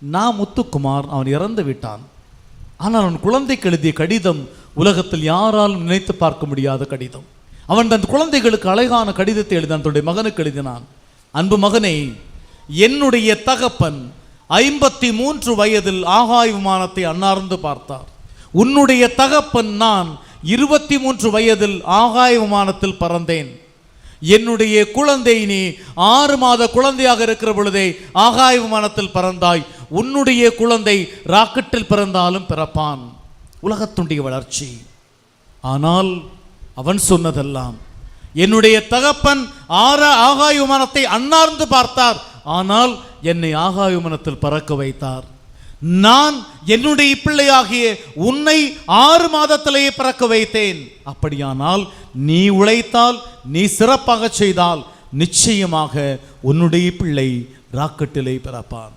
நான் முத்துக்குமார், அவன் இறந்து விட்டான். ஆனால் அவன் குழந்தைக்கு எழுதிய கடிதம் உலகத்தில் யாராலும் நினைத்து பார்க்க முடியாத கடிதம். அவன் தன் குழந்தைகளுக்கு அழகான கடிதத்தை எழுதினான். தன்னுடைய மகனுக்கு எழுதினான். அன்பு மகனே, என்னுடைய தகப்பன் 53 வயதில் ஆகாய விமானத்தை அன்னார்ந்து பார்த்தார். உன்னுடைய தகப்பன் நான் 23 வயதில் ஆகாய விமானத்தில் பறந்தேன். என்னுடைய குழந்தை நீ 6 மாத குழந்தையாக இருக்கிற பொழுதே ஆகாய விமானத்தில் பறந்தாய். உன்னுடைய குழந்தை ராக்கெட்டில் பிறந்தாலும் பிறப்பான். உலகத்துடைய வளர்ச்சி. ஆனால் அவன் சொன்னதெல்லாம், என்னுடைய தகப்பன் ஆகாய விமானத்தை அன்னார்ந்து பார்த்தார், ஆனால் என்னை ஆகாய விமானத்தில் பறக்க வைத்தார். நான் என்னுடைய பிள்ளையாகிய உன்னை 6 மாதத்திலேயே பறக்க வைத்தேன். அப்படியானால் நீ உழைத்தால், நீ சிறப்பாக செய்தால், நிச்சயமாக உன்னுடைய பிள்ளை ராக்கெட்டிலே பிறப்பான்.